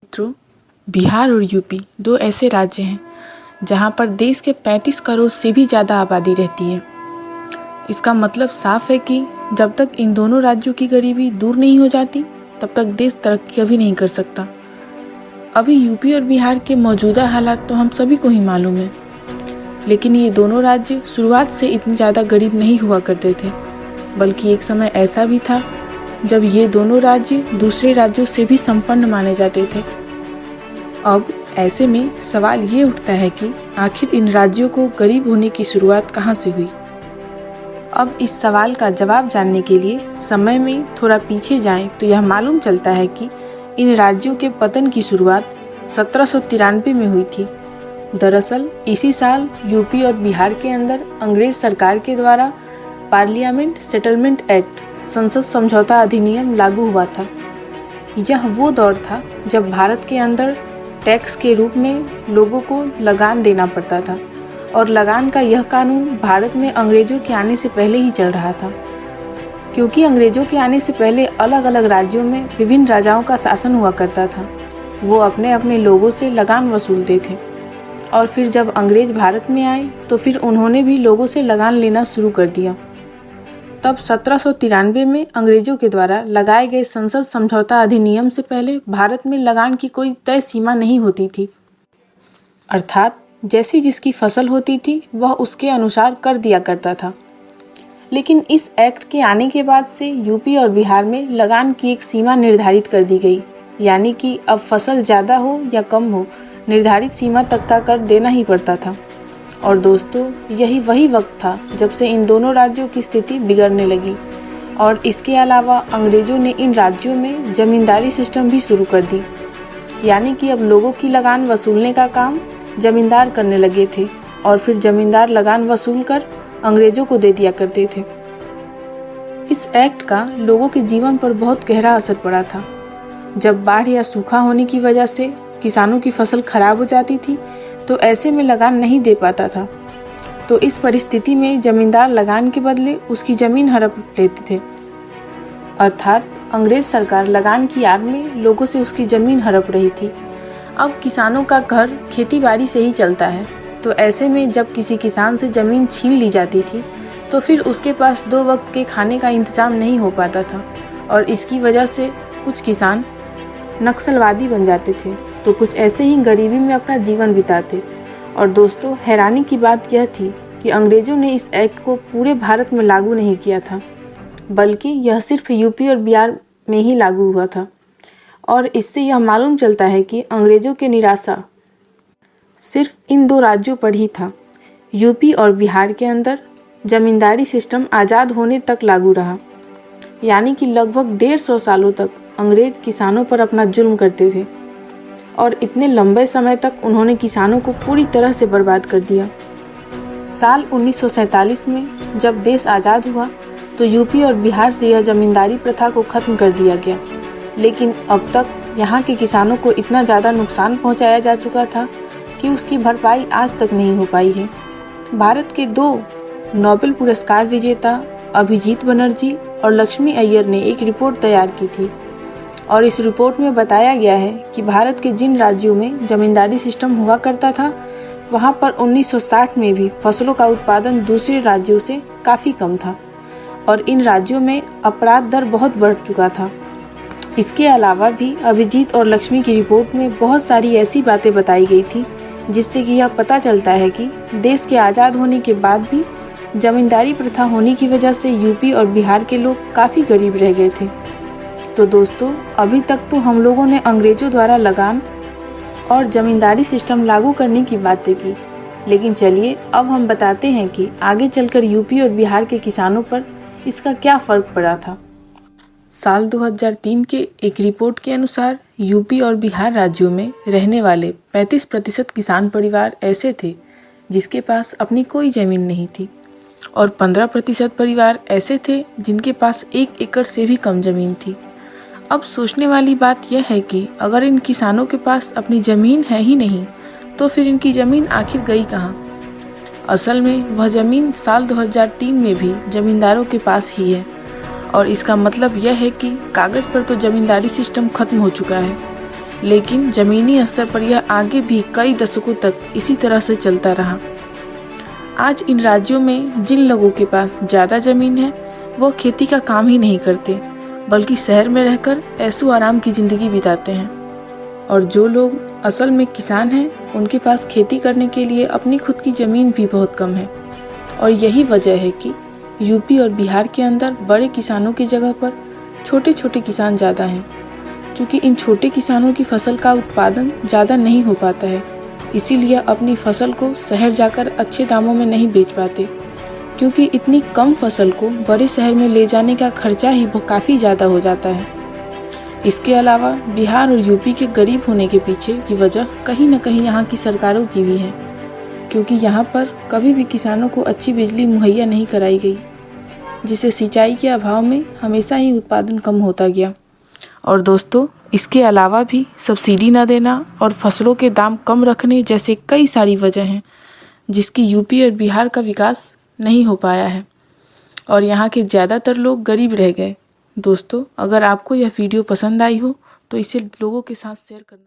मित्रों, बिहार और यूपी दो ऐसे राज्य हैं जहां पर देश के 35 करोड़ से भी ज़्यादा आबादी रहती है। इसका मतलब साफ है कि जब तक इन दोनों राज्यों की गरीबी दूर नहीं हो जाती तब तक देश तरक्की कभी नहीं कर सकता। अभी यूपी और बिहार के मौजूदा हालात तो हम सभी को ही मालूम है, लेकिन ये दोनों राज्य शुरुआत से इतने ज़्यादा गरीब नहीं हुआ करते थे, बल्कि एक समय ऐसा भी था जब ये दोनों राज्य दूसरे राज्यों से भी संपन्न माने जाते थे। अब ऐसे में सवाल ये उठता है कि आखिर इन राज्यों को गरीब होने की शुरुआत कहाँ से हुई। अब इस सवाल का जवाब जानने के लिए समय में थोड़ा पीछे जाएं तो यह मालूम चलता है कि इन राज्यों के पतन की शुरुआत 1793 में हुई थी। दरअसल इसी साल यूपी और बिहार के अंदर अंग्रेज सरकार के द्वारा पार्लियामेंट सेटलमेंट एक्ट संसद समझौता अधिनियम लागू हुआ था। यह वो दौर था जब भारत के अंदर टैक्स के रूप में लोगों को लगान देना पड़ता था, और लगान का यह कानून भारत में अंग्रेजों के आने से पहले ही चल रहा था। क्योंकि अंग्रेजों के आने से पहले अलग अलग राज्यों में विभिन्न राजाओं का शासन हुआ करता था, वो अपने अपने लोगों से लगान वसूलते थे, और फिर जब अंग्रेज भारत में आए तो फिर उन्होंने भी लोगों से लगान लेना शुरू कर दिया। तब 1793 में अंग्रेजों के द्वारा लगाए गए संसद समझौता अधिनियम से पहले भारत में लगान की कोई तय सीमा नहीं होती थी, अर्थात जैसी जिसकी फसल होती थी वह उसके अनुसार कर दिया करता था। लेकिन इस एक्ट के आने के बाद से यूपी और बिहार में लगान की एक सीमा निर्धारित कर दी गई, यानी कि अब फसल ज़्यादा हो या कम हो, निर्धारित सीमा तक का कर देना ही पड़ता था। और दोस्तों, यही वही वक्त था जब से इन दोनों राज्यों की स्थिति बिगड़ने लगी, और इसके अलावा अंग्रेजों ने इन राज्यों में जमींदारी सिस्टम भी शुरू कर दी, यानी कि अब लोगों की लगान वसूलने का काम जमींदार करने लगे थे, और फिर जमींदार लगान वसूल कर अंग्रेजों को दे दिया करते थे। इस एक्ट का लोगों के जीवन पर बहुत गहरा असर पड़ा था। जब बाढ़ या सूखा होने की वजह से किसानों की फसल खराब हो जाती थी तो ऐसे में लगान नहीं दे पाता था, तो इस परिस्थिति में जमींदार लगान के बदले उसकी ज़मीन हड़प लेते थे, अर्थात अंग्रेज सरकार लगान की आड़ में लोगों से उसकी ज़मीन हड़प रही थी। अब किसानों का घर खेती बाड़ी से ही चलता है, तो ऐसे में जब किसी किसान से ज़मीन छीन ली जाती थी तो फिर उसके पास 2 वक्त के खाने का इंतज़ाम नहीं हो पाता था, और इसकी वजह से कुछ किसान नक्सलवादी बन जाते थे, तो कुछ ऐसे ही गरीबी में अपना जीवन बिताते। और दोस्तों, हैरानी की बात यह थी कि अंग्रेज़ों ने इस एक्ट को पूरे भारत में लागू नहीं किया था, बल्कि यह सिर्फ यूपी और बिहार में ही लागू हुआ था। और इससे यह मालूम चलता है कि अंग्रेज़ों की निराशा सिर्फ इन 2 राज्यों पर ही था। यूपी और बिहार के अंदर जमींदारी सिस्टम आज़ाद होने तक लागू रहा, यानी कि लगभग 150 सालों तक अंग्रेज किसानों पर अपना जुल्म करते थे, और इतने लंबे समय तक उन्होंने किसानों को पूरी तरह से बर्बाद कर दिया। साल 1947 में जब देश आज़ाद हुआ तो यूपी और बिहार से यह जमींदारी प्रथा को ख़त्म कर दिया गया, लेकिन अब तक यहाँ के किसानों को इतना ज़्यादा नुकसान पहुँचाया जा चुका था कि उसकी भरपाई आज तक नहीं हो पाई है। भारत के 2 नोबेल पुरस्कार विजेता अभिजीत बनर्जी और लक्ष्मी अय्यर ने एक रिपोर्ट तैयार की थी, और इस रिपोर्ट में बताया गया है कि भारत के जिन राज्यों में जमींदारी सिस्टम हुआ करता था वहां पर 1960 में भी फसलों का उत्पादन दूसरे राज्यों से काफ़ी कम था, और इन राज्यों में अपराध दर बहुत बढ़ चुका था। इसके अलावा भी अभिजीत और लक्ष्मी की रिपोर्ट में बहुत सारी ऐसी बातें बताई गई थी जिससे कि यह पता चलता है कि देश के आज़ाद होने के बाद भी जमींदारी प्रथा होने की वजह से यूपी और बिहार के लोग काफ़ी गरीब रह गए थे। तो दोस्तों, अभी तक तो हम लोगों ने अंग्रेज़ों द्वारा लगान और ज़मींदारी सिस्टम लागू करने की बातें की, लेकिन चलिए अब हम बताते हैं कि आगे चलकर यूपी और बिहार के किसानों पर इसका क्या फ़र्क पड़ा था। साल 2003 के एक रिपोर्ट के अनुसार यूपी और बिहार राज्यों में रहने वाले 35% किसान परिवार ऐसे थे जिसके पास अपनी कोई ज़मीन नहीं थी, और 15% परिवार ऐसे थे जिनके पास 1 एकड़ से भी कम ज़मीन थी। अब सोचने वाली बात यह है कि अगर इन किसानों के पास अपनी ज़मीन है ही नहीं तो फिर इनकी ज़मीन आखिर गई कहाँ। असल में वह ज़मीन साल 2003 में भी ज़मींदारों के पास ही है, और इसका मतलब यह है कि कागज़ पर तो ज़मींदारी सिस्टम ख़त्म हो चुका है, लेकिन ज़मीनी स्तर पर यह आगे भी कई दशकों तक इसी तरह से चलता रहा। आज इन राज्यों में जिन लोगों के पास ज़्यादा ज़मीन है वह खेती का काम ही नहीं करते, बल्कि शहर में रहकर ऐशो आराम की ज़िंदगी बिताते हैं। और जो लोग असल में किसान हैं उनके पास खेती करने के लिए अपनी खुद की ज़मीन भी बहुत कम है। और यही वजह है कि यूपी और बिहार के अंदर बड़े किसानों की जगह पर छोटे छोटे किसान ज़्यादा हैं, क्योंकि इन छोटे किसानों की फसल का उत्पादन ज़्यादा नहीं हो पाता है, इसीलिए अपनी फसल को शहर जाकर अच्छे दामों में नहीं बेच पाते, क्योंकि इतनी कम फसल को बड़े शहर में ले जाने का खर्चा ही काफ़ी ज़्यादा हो जाता है। इसके अलावा बिहार और यूपी के गरीब होने के पीछे की वजह कहीं न कहीं यहाँ की सरकारों की भी है, क्योंकि यहाँ पर कभी भी किसानों को अच्छी बिजली मुहैया नहीं कराई गई, जिससे सिंचाई के अभाव में हमेशा ही उत्पादन कम होता गया। और दोस्तों, इसके अलावा भी सब्सिडी न देना और फसलों के दाम कम रखने जैसे कई सारी वजह हैं जिसकी यूपी और बिहार का विकास नहीं हो पाया है और यहाँ के ज़्यादातर लोग गरीब रह गए। दोस्तों, अगर आपको यह वीडियो पसंद आई हो तो इसे लोगों के साथ शेयर करना।